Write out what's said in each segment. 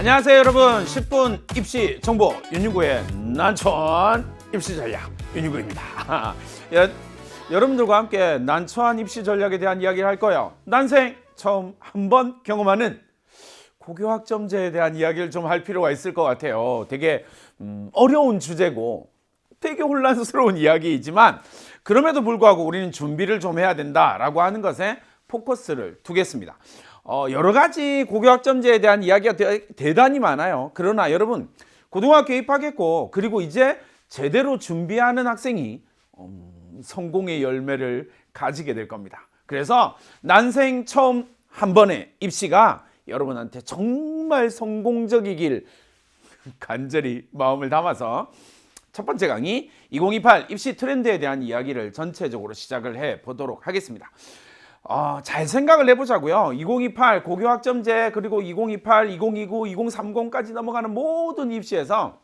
안녕하세요 여러분. 10분 입시 정보 윤유구의 난처한 입시 전략 윤유구입니다. 여러분들과 함께 난처한 입시 전략에 대한 이야기를 할 거예요. 난생 처음 한 번 경험하는 고교학점제에 대한 이야기를 좀 할 필요가 있을 것 같아요. 되게 어려운 주제고 되게 혼란스러운 이야기이지만 그럼에도 불구하고 우리는 준비를 좀 해야 된다라고 하는 것에 포커스를 두겠습니다. 여러 가지 고교학점제에 대한 이야기가 대단히 많아요. 그러나 여러분 고등학교 입학했고 그리고 이제 제대로 준비하는 학생이 성공의 열매를 가지게 될 겁니다. 그래서 난생 처음 한 번의 입시가 여러분한테 정말 성공적이길 간절히 마음을 담아서 첫 번째 강의 2028 입시 트렌드에 대한 이야기를 전체적으로 시작을 해 보도록 하겠습니다. 잘 생각을 해보자고요. 2028 고교학점제 그리고 2028, 2029, 2030까지 넘어가는 모든 입시에서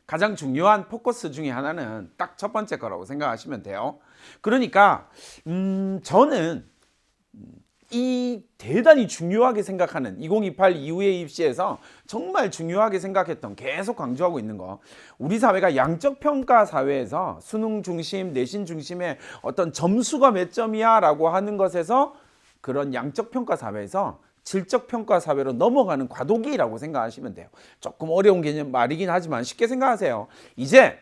가장 중요한 포커스 중에 하나는 딱 첫 번째 거라고 생각하시면 돼요. 그러니까 저는 이 대단히 중요하게 생각하는 2028 이후의 입시에서 정말 중요하게 생각했던 계속 강조하고 있는 거, 우리 사회가 양적 평가 사회에서 수능 중심, 내신 중심의 어떤 점수가 몇 점이야 라고 하는 것에서 그런 양적 평가 사회에서 질적 평가 사회로 넘어가는 과도기라고 생각하시면 돼요. 조금 어려운 개념 말이긴 하지만 쉽게 생각하세요. 이제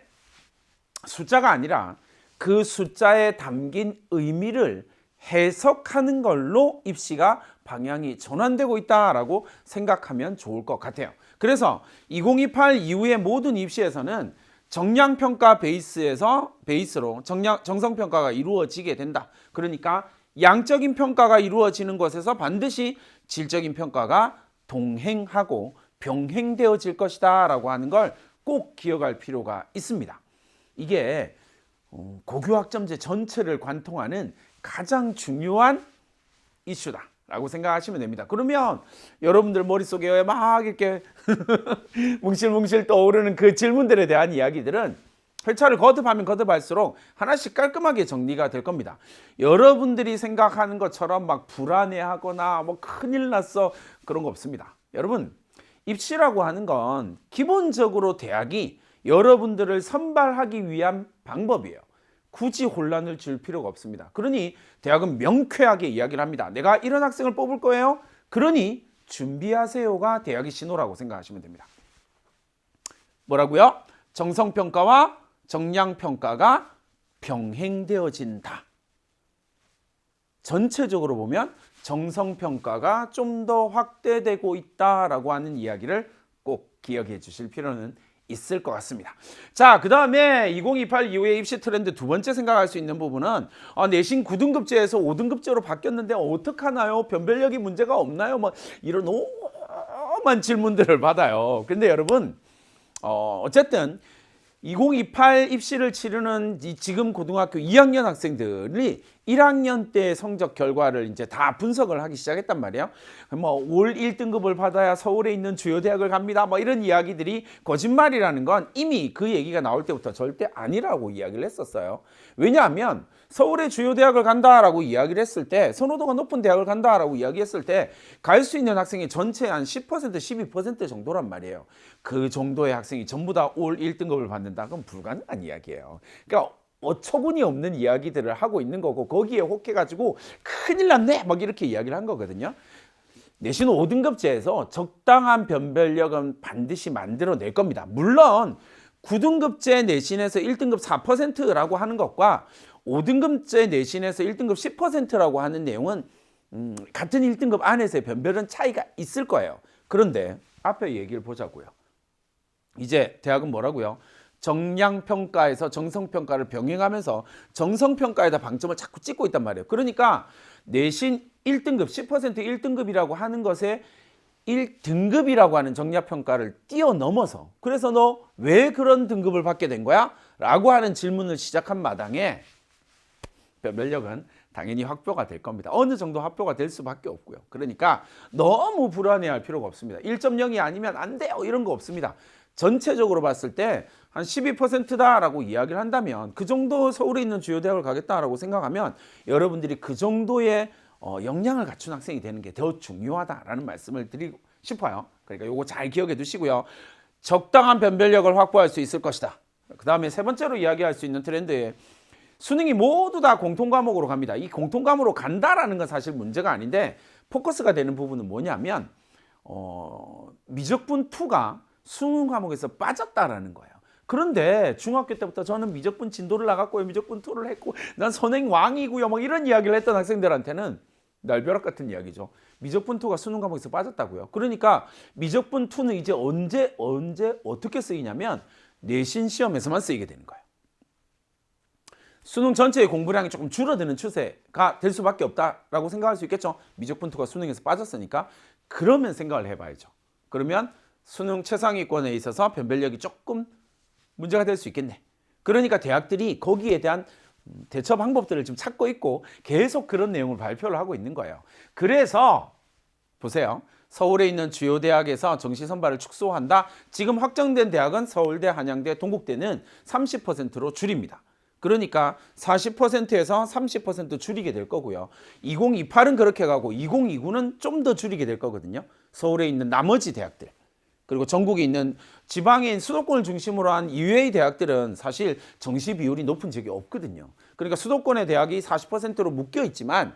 숫자가 아니라 그 숫자에 담긴 의미를 해석하는 걸로 입시가 방향이 전환되고 있다라고 생각하면 좋을 것 같아요. 그래서 2028 이후의 모든 입시에서는 정량평가 베이스로 정성평가가 이루어지게 된다. 그러니까 양적인 평가가 이루어지는 것에서 반드시 질적인 평가가 동행하고 병행되어질 것이다 라고 하는 걸 꼭 기억할 필요가 있습니다. 이게 고교학점제 전체를 관통하는 가장 중요한 이슈다라고 생각하시면 됩니다. 그러면 여러분들 머릿속에 막 이렇게 뭉실뭉실 떠오르는 그 질문들에 대한 이야기들은 회차를 거듭하면 거듭할수록 하나씩 깔끔하게 정리가 될 겁니다. 여러분들이 생각하는 것처럼 막 불안해하거나 뭐 큰일 났어 그런 거 없습니다. 여러분 입시라고 하는 건 기본적으로 대학이 여러분들을 선발하기 위한 방법이에요. 굳이 혼란을 줄 필요가 없습니다. 그러니 대학은 명쾌하게 이야기를 합니다. 내가 이런 학생을 뽑을 거예요. 그러니 준비하세요가 대학의 신호라고 생각하시면 됩니다. 뭐라고요? 정성평가와 정량평가가 병행되어진다. 전체적으로 보면 정성평가가 좀 더 확대되고 있다라고 하는 이야기를 꼭 기억해 주실 필요는 있을 것 같습니다. 자, 그 다음에 2028 이후의 입시 트렌드 두 번째 생각할 수 있는 부분은 내신 9등급제에서 5등급제로 바뀌었는데 어떡하나요? 변별력이 문제가 없나요? 뭐 이런 오만 질문들을 받아요. 근데 여러분 어쨌든 2028 입시를 치르는 지금 고등학교 2학년 학생들이 1학년 때 성적 결과를 이제 다 분석을 하기 시작했단 말이에요. 뭐 올 1등급을 받아야 서울에 있는 주요 대학을 갑니다. 뭐 이런 이야기들이 거짓말이라는 건 이미 그 얘기가 나올 때부터 절대 아니라고 이야기를 했었어요. 왜냐하면 서울의 주요 대학을 간다라고 이야기를 했을 때, 선호도가 높은 대학을 간다라고 이야기했을 때 갈 수 있는 학생이 전체 한 10%, 12% 정도란 말이에요. 그 정도의 학생이 전부 다 올 1등급을 받는다? 그건 불가능한 이야기예요. 그러니까 어처구니 없는 이야기들을 하고 있는 거고 거기에 혹해가지고 큰일 났네 막 이렇게 이야기를 한 거거든요. 내신 5등급제에서 적당한 변별력은 반드시 만들어낼 겁니다. 물론 9등급제 내신에서 1등급 4%라고 하는 것과 5등급제 내신에서 1등급 10%라고 하는 내용은 같은 1등급 안에서의 변별은 차이가 있을 거예요. 그런데 앞에 얘기를 보자고요. 이제 대학은 뭐라고요? 정량평가에서 정성평가를 병행하면서 정성평가에다 방점을 자꾸 찍고 있단 말이에요. 그러니까 내신 1등급 10% 1등급이라고 하는 것에 1등급이라고 하는 정량평가를 뛰어넘어서 그래서 너 왜 그런 등급을 받게 된 거야? 라고 하는 질문을 시작한 마당에 변별력은 당연히 확보가 될 겁니다. 어느 정도 확보가 될 수밖에 없고요. 그러니까 너무 불안해할 필요가 없습니다. 1.0이 아니면 안 돼요 이런 거 없습니다. 전체적으로 봤을 때 한 12%다라고 이야기를 한다면 그 정도 서울에 있는 주요 대학을 가겠다라고 생각하면 여러분들이 그 정도의 역량을 갖춘 학생이 되는 게 더 중요하다라는 말씀을 드리고 싶어요. 그러니까 요거 잘 기억해 두시고요. 적당한 변별력을 확보할 수 있을 것이다. 그 다음에 세 번째로 이야기할 수 있는 트렌드에 수능이 모두 다 공통과목으로 갑니다. 이 공통과목으로 간다라는 건 사실 문제가 아닌데 포커스가 되는 부분은 뭐냐면 미적분 2가 수능 과목에서 빠졌다라는 거예요. 그런데 중학교 때부터 저는 미적분 진도를 나갔고요. 미적분 2를 했고 난 선행 왕이고요. 뭐 이런 이야기를 했던 학생들한테는 날벼락 같은 이야기죠. 미적분 2가 수능 과목에서 빠졌다고요. 그러니까 미적분 2는 이제 언제 어떻게 쓰이냐면 내신 시험에서만 쓰이게 되는 거예요. 수능 전체의 공부량이 조금 줄어드는 추세가 될 수밖에 없다라고 생각할 수 있겠죠. 미적분 2가 수능에서 빠졌으니까. 그러면 생각을 해봐야죠. 그러면 수능 최상위권에 있어서 변별력이 조금 문제가 될 수 있겠네. 그러니까 대학들이 거기에 대한 대처 방법들을 지금 찾고 있고 계속 그런 내용을 발표를 하고 있는 거예요. 그래서 보세요. 서울에 있는 주요 대학에서 정시 선발을 축소한다. 지금 확정된 대학은 서울대, 한양대, 동국대는 30%로 줄입니다. 그러니까 40%에서 30% 줄이게 될 거고요. 2028은 그렇게 가고 2029는 좀 더 줄이게 될 거거든요. 서울에 있는 나머지 대학들. 그리고 전국에 있는 지방에 있는 수도권을 중심으로 한 이외의 대학들은 사실 정시 비율이 높은 적이 없거든요. 그러니까 수도권의 대학이 40%로 묶여 있지만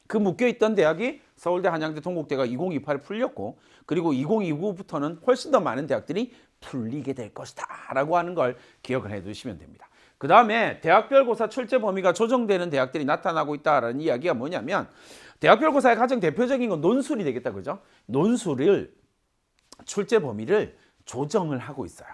그 묶여 있던 대학이 서울대, 한양대, 동국대가 2028에 풀렸고 그리고 2029부터는 훨씬 더 많은 대학들이 풀리게 될 것이다 라고 하는 걸 기억을 해 두시면 됩니다. 그 다음에 대학별고사 출제 범위가 조정되는 대학들이 나타나고 있다라는 이야기가 뭐냐면 대학별고사의 가장 대표적인 건 논술이 되겠다, 그죠? 논술을 출제 범위를 조정을 하고 있어요.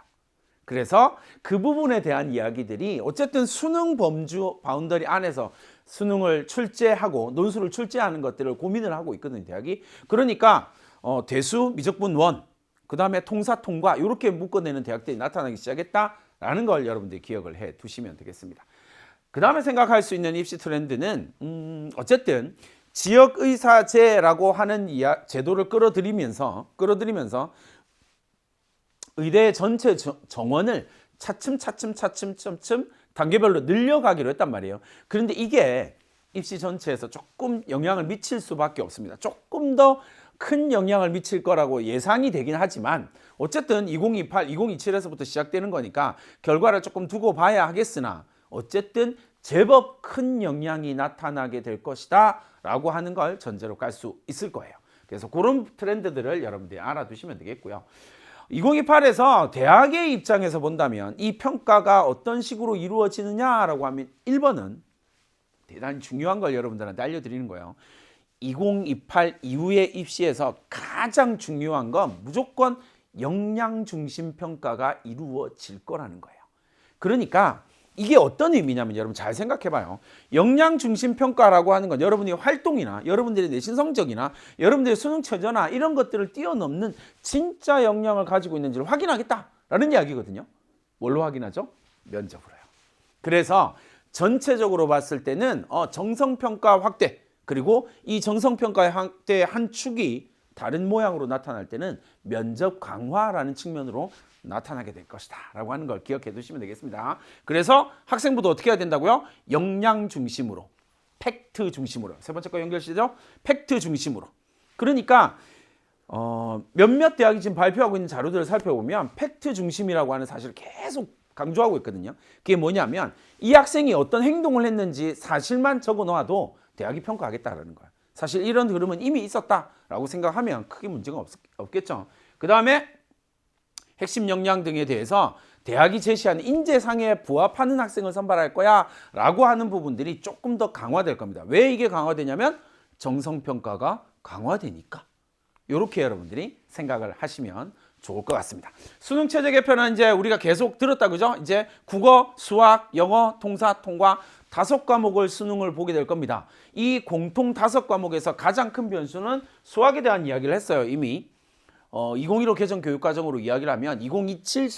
그래서 그 부분에 대한 이야기들이 어쨌든 수능 범주 바운더리 안에서 수능을 출제하고 논술을 출제하는 것들을 고민을 하고 있거든요, 대학이. 그러니까 대수, 미적분 1, 그 다음에 통사, 통과 이렇게 묶어내는 대학들이 나타나기 시작했다라는 걸 여러분들이 기억을 해 두시면 되겠습니다. 그 다음에 생각할 수 있는 입시 트렌드는 어쨌든 지역의사제라고 하는 제도를 끌어들이면서 의대 전체 정원을 차츰 단계별로 늘려가기로 했단 말이에요. 그런데 이게 입시 전체에서 조금 영향을 미칠 수밖에 없습니다. 조금 더 큰 영향을 미칠 거라고 예상이 되긴 하지만 어쨌든 2028, 2027에서부터 시작되는 거니까 결과를 조금 두고 봐야 하겠으나 어쨌든 제법 큰 영향이 나타나게 될 것이다 라고 하는 걸 전제로 깔 수 있을 거예요. 그래서 그런 트렌드들을 여러분들이 알아두시면 되겠고요. 2028에서 대학의 입장에서 본다면 이 평가가 어떤 식으로 이루어지느냐라고 하면 1번은 대단히 중요한 걸 여러분들한테 알려드리는 거예요. 2028 이후의 입시에서 가장 중요한 건 무조건 역량 중심 평가가 이루어질 거라는 거예요. 그러니까 이게 어떤 의미냐면 여러분 잘 생각해 봐요. 역량 중심 평가라고 하는 건 여러분의 활동이나 여러분들의 내신 성적이나 여러분들의 수능 최저나 이런 것들을 뛰어넘는 진짜 역량을 가지고 있는지를 확인하겠다라는 이야기거든요. 뭘로 확인하죠? 면접으로요. 그래서 전체적으로 봤을 때는 정성평가 확대, 그리고 이 정성평가의 확대의 한 축이 다른 모양으로 나타날 때는 면접 강화라는 측면으로 나타나게 될 것이다 라고 하는 걸 기억해 두시면 되겠습니다. 그래서 학생부도 어떻게 해야 된다고요? 역량 중심으로, 팩트 중심으로. 세 번째 거 연결시죠? 팩트 중심으로. 그러니까 몇몇 대학이 지금 발표하고 있는 자료들을 살펴보면 팩트 중심이라고 하는 사실을 계속 강조하고 있거든요. 그게 뭐냐면 이 학생이 어떤 행동을 했는지 사실만 적어 놓아도 대학이 평가하겠다라는 거예요. 사실 이런 흐름은 이미 있었다라고 생각하면 크게 문제가 없겠죠. 그 다음에 핵심 역량 등에 대해서 대학이 제시하는 인재상에 부합하는 학생을 선발할 거야 라고 하는 부분들이 조금 더 강화될 겁니다. 왜 이게 강화되냐면 정성평가가 강화되니까. 이렇게 여러분들이 생각을 하시면 좋을 것 같습니다. 수능 체제 개편은 이제 우리가 계속 들었다, 그죠? 이제 국어, 수학, 영어, 통사, 통과 5과목을 수능을 보게 될 겁니다. 이 공통 5과목에서 가장 큰 변수는 수학에 대한 이야기를 했어요, 이미. 2015 개정 교육과정으로 이야기를 하면 2027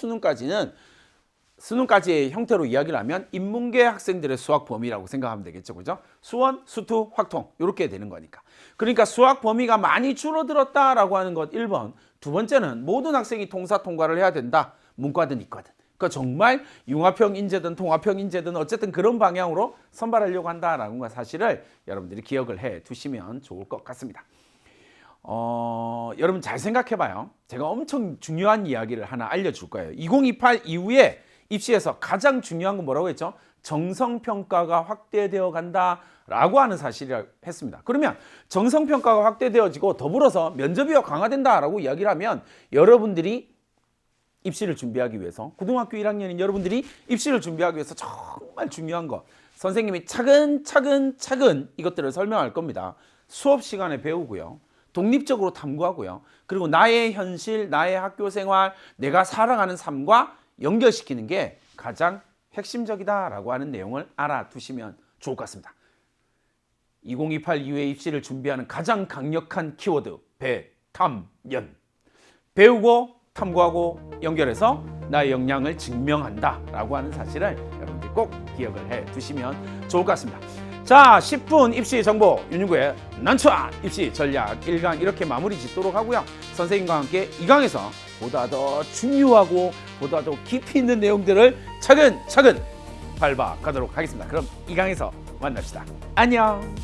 수능까지의 형태로 이야기를 하면 인문계 학생들의 수학 범위라고 생각하면 되겠죠, 그죠? 수원, 수투, 확통 이렇게 되는 거니까. 그러니까 수학 범위가 많이 줄어들었다라고 하는 것 1번. 두 번째는 모든 학생이 통사 통과를 해야 된다. 문과든 이과든. 그러니까 정말 융합형 인재든 통합형 인재든 어쨌든 그런 방향으로 선발하려고 한다라는 거 사실을 여러분들이 기억을 해 두시면 좋을 것 같습니다. 여러분 잘 생각해봐요. 제가 엄청 중요한 이야기를 하나 알려줄 거예요. 2028 이후에 입시에서 가장 중요한 건 뭐라고 했죠? 정성평가가 확대되어 간다라고 하는 사실을 했습니다. 그러면 정성평가가 확대되어지고 더불어서 면접이 강화된다라고 이야기를 하면 여러분들이 입시를 준비하기 위해서, 고등학교 1학년인 여러분들이 입시를 준비하기 위해서 정말 중요한 것, 선생님이 차근차근 이것들을 설명할 겁니다. 수업 시간에 배우고요. 독립적으로 탐구하고요. 그리고 나의 현실, 나의 학교 생활, 내가 살아가는 삶과 연결시키는 게 가장 핵심적이다라고 하는 내용을 알아두시면 좋을 것 같습니다. 2028 이후에 입시를 준비하는 가장 강력한 키워드, 배탐연. 배우고 탐구하고 연결해서 나의 역량을 증명한다라고 하는 사실을 여러분들이 꼭 기억을 해두시면 좋을 것 같습니다. 자, 10분 입시 정보 윤윤구의 난처한 입시 전략 1강 이렇게 마무리 짓도록 하고요. 선생님과 함께 2강에서 보다 더 중요하고 보다 더 깊이 있는 내용들을 차근차근 밟아가도록 하겠습니다. 그럼 2강에서 만납시다. 안녕.